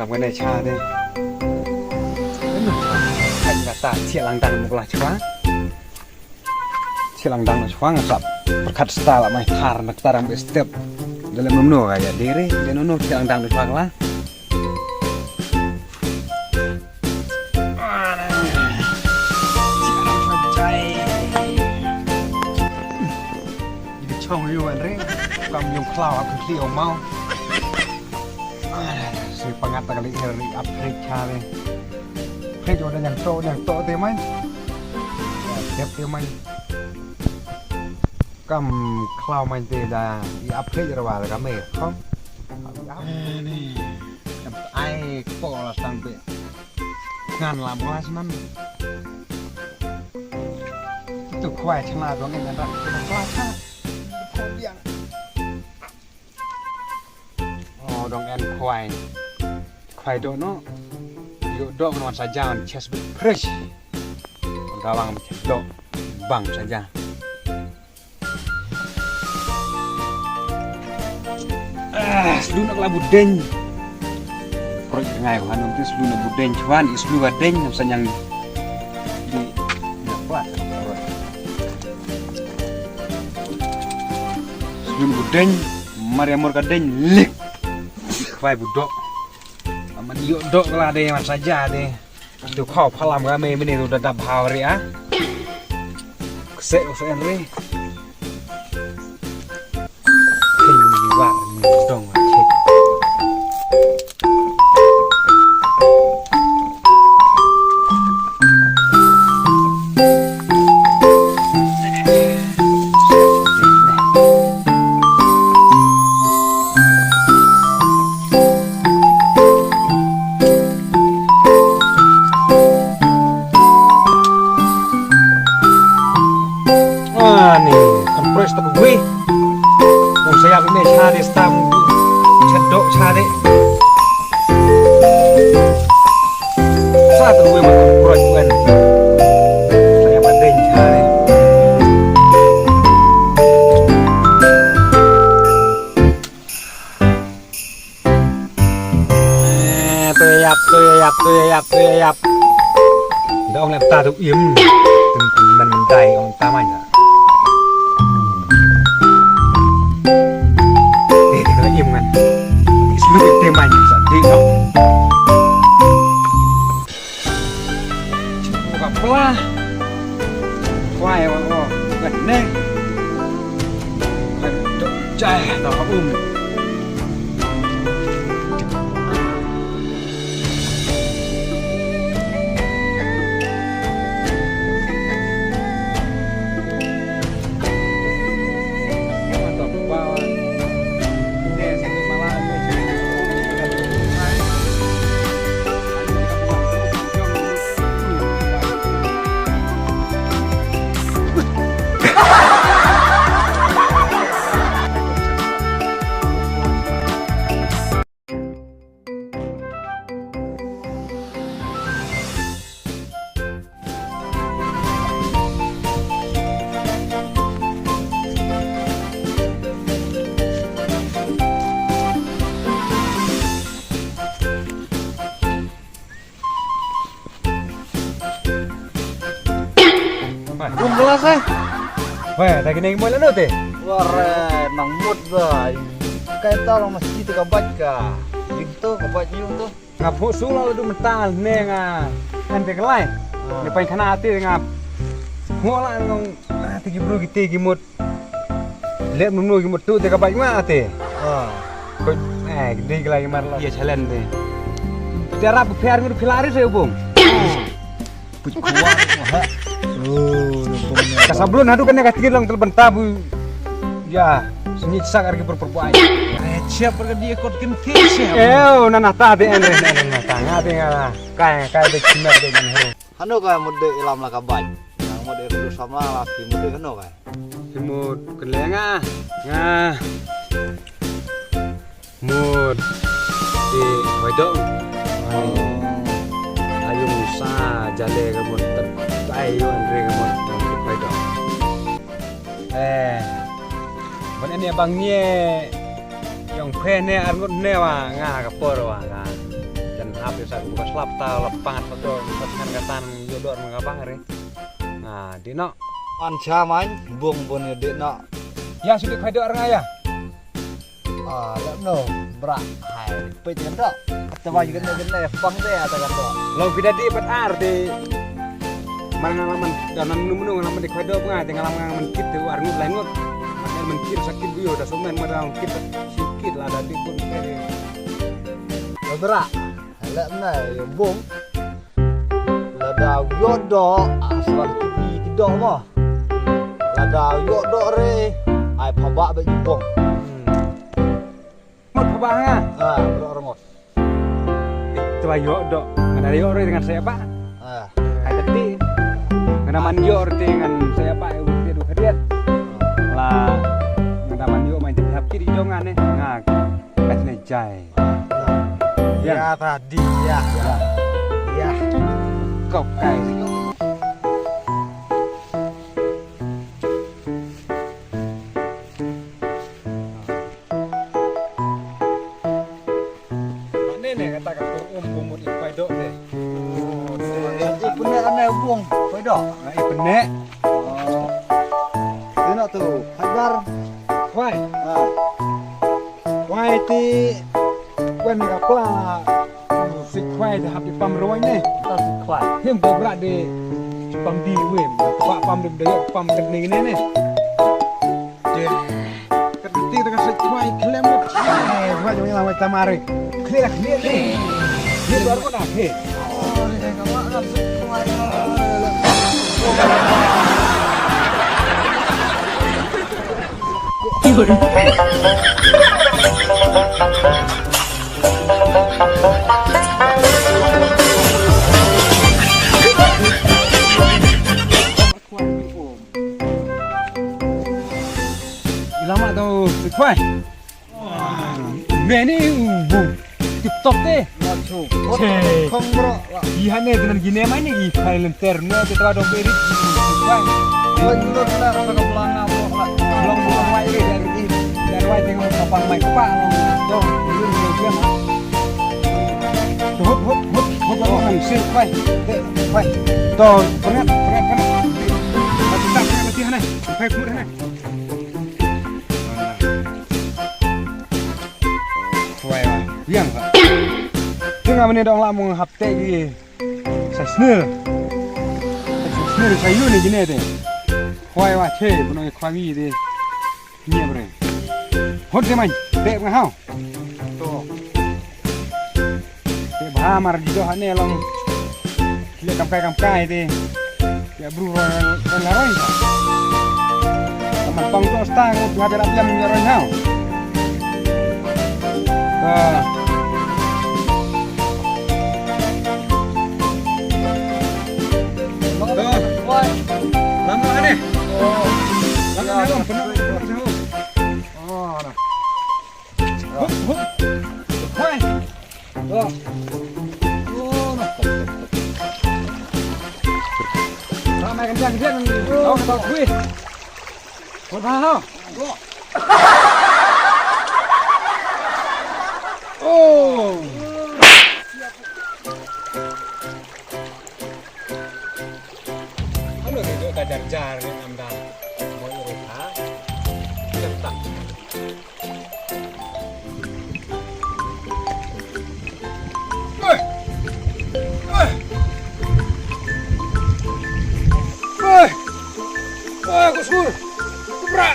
cái này cha đây thành là ta chia lang đằng một là chua chia lang đằng là chua nggak berkat style mai thar nak tarang step dalam nomno kayak diri dan nomno chia lang đằng chua lah không yêu anh đấy, cầm dùng cloud áp lực liều mau, si pengat kali ini upgrade cale, upgrade udah yang to teman, siap teman, cầm cloud main tidak, di upgrade rawal kami, không? Ini, ai pola sampai ngan làm quá xem itu kuai cina dong ini ada kelapa. Oh, dong en khoai do no yo do non saja chest fresh gawang do bang saja seluna labu deng proyek ngai kan nanti seluna budeng cuan islu gadeng samsanyang di dapat seluna budeng Maria Morgadeng lik khoai budok aman yuk dok lah deh mas saja deh itu kau palam kami ini udah dap hari ah kesek Henry war dong cek saya punya cari stam cedok cari satu gue makan proyek saya banding cari tuyap udah ông làm ta được yếm mình đầy ông ta mày à im kan seluruh teman di dong buka pelah quay oh gần đây chạy nó belum selesai. Weh, tak kena mulai lu teh. Wah, nang mood bah. Kayak tau orang masjid tu kabat ka. Itu kabat yung tu. Ngap husul lalu du mental ne nga. Ante kelai. Ni pain kana ati ngap. Ngola ngong ati bro kita gimut. Lep nunu gimut tu te kabat ma ati. Ko gede kelai mar lah. Iya challenge teh. Tiara pepiar ngur pilari saya bung. Puj kuat wah. Kasablon hadu kan negatif lang terbentabu. Ya, senyit sak argi perperbuai. Siap pergi dia kot kentis ya. Nana tadi Andre nana tanga dengan kaya de kinar de hero. Hano ka mode ilam la kabat. Nang mode rudu sama laki mode hano ka. Simut kelenga. Nga. Mud di wedok. Ayung sa jale kamut ayo Andre kamut wedok. Mana ni abangnya yang kene argut ne wa nga kapor wa nga bukan selapta lepangan pada kan katan yodor mengapa hari. Nah, dino Anca main bung bonnya dek nak. ya sudah kau dok orang ya. Lek no berak. Hai, pe kan dok. Kata baju kena pang deh kata kan dok. Long tidak di bet arti. Mengalaman dalam menunggu ngalaman di kau dok nggak, ngalaman kita warngut lengut. Makanya menkir sakit guyo, dah semen madang kita sikit lah dari pun kiri. Berak. Lek na ya bung. Lada yodo asal tidak mah. Lada yodo re. Ai pabak be bung. Mot pabangnya. Berak remot. Itu ayo dok. Mana yo dengan saya pak. Hai tadi. Kenaman yo dengan saya pak. Dia dua kediat. Lah. Kenaman yo main tetap kiri jongan nih. Ngak. Kasih jai. Ya tadi ya. Kau kai. Nenek kata kau umur ikai dok deh. Punya aneh bung, koi dok. Nah, benek. Dia tuh, hajar. Wai. Wai ti. Wen nak pula. Si kwai dah habis pam ruang ni. Tak sekuat. Hem berat di pam di wem. Pak pam di dayok pam kening ni ni. Dia ketik dengan si kwai klem. Kwai jangan lama tamari. Clear ni. Ni baru kau nak he. Dia kawan nak sekuat. Lama tu si kwai. Meni TikTok deh. Macam. Cek. Kong bro. Ihan ni dengan gini mana ni file terno kita ada berit kwai. Betul nak pakai pelana bro. Belum wai dari wai tengok kapan mai kepak dong belum dia mah. Hop orang sir kwai. Kwai. Tuh, berat. Mati tak mati hanai. Sampai kumur hanai. Kwai wah. Yang pak. Tengah menit dong lah mau hapte gini. Saya snel saya ni gini deh. Kwai wah ceh, punya kwai deh. Ni apa? Hot deh main. Teh ngahau. Tuh. Teh bahamar juga hane long. Lihat kampai deh. Ya bro laroi. Teman pang tu stang untuk hadir apiam nyeroi hau. Lama kan ni? Lama ni penuh sahur. Oh, nah. Hop. Hai. Oh, nah. Ramai kencang ni. Oh, tak kuih. Buat apa? Oh. Ano dito kajar-jar ni amdan. Mo urut ha. Cetak. Kusur. Bra.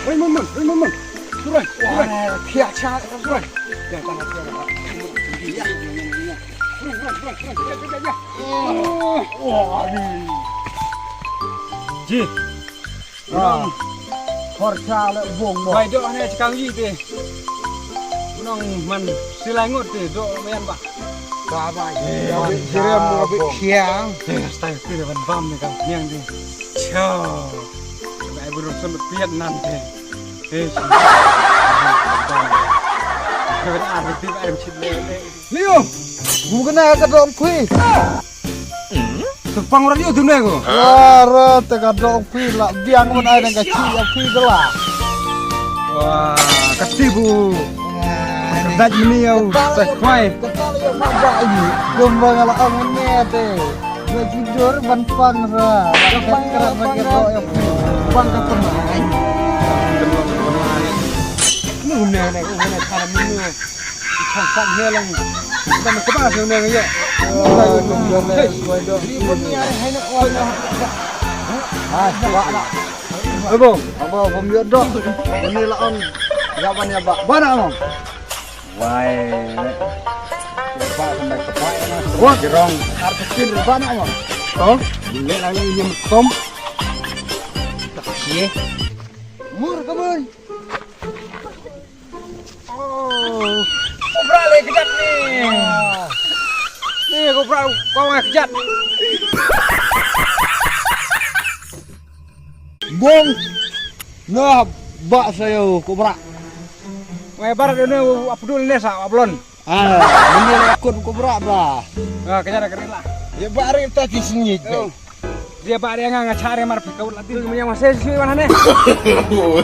Raymond. Surai. Kia cha. Surai. Ya tanah dia. Wah, ni. Ji. Korca le bung mo. Bai dok ni cakang yi te. Nong man silangut te dok mayan ba. Bye. Kira mau kiang. Style tu depan bam ni kan kiang tu. Ciao. Bai berusaha berpiat nanti. Kau ada tiba ada cipta. Leo, bukan nak dong kui. Tepang orang itu tu ni aku. Lara tengah dong kui lah. Biang pun ada yang kecil yang kui gelah. Wah, kasih bu. daj meniau sesuai. Kepala yang mabak ini. Gombang ala orang ini te. Gue jujur ban-ban ra. Ban kerap bagi kau yang ban ke pemain. Nu này cũng này thằng menu. Thằng sẵn nghe lang. Kita nak kemana sebenarnya ya? Ribut ni hay nak orang. Wak nak. Abang, Abang biar dok. Ini lah on. Jawapan ya Pak. Mana Abang? why? Pak sampai kepak na. Wah, gerong. Harus kecil mana Abang? Tom, boleh lagi yang tom. Ye. Mur kamu. Oh, kobra lagi kejat nih. Nih kobra, kau nggak kejat. Bong. Nah, bak saya kobra. Ngai barat ini apa dulu nih sa ablon. Ini akun kobra bah. Nah, kejat keren lah. Ya baru kita di sini. Dia pak dia nggak cari mar kau latih punya masih sih mana nih? No.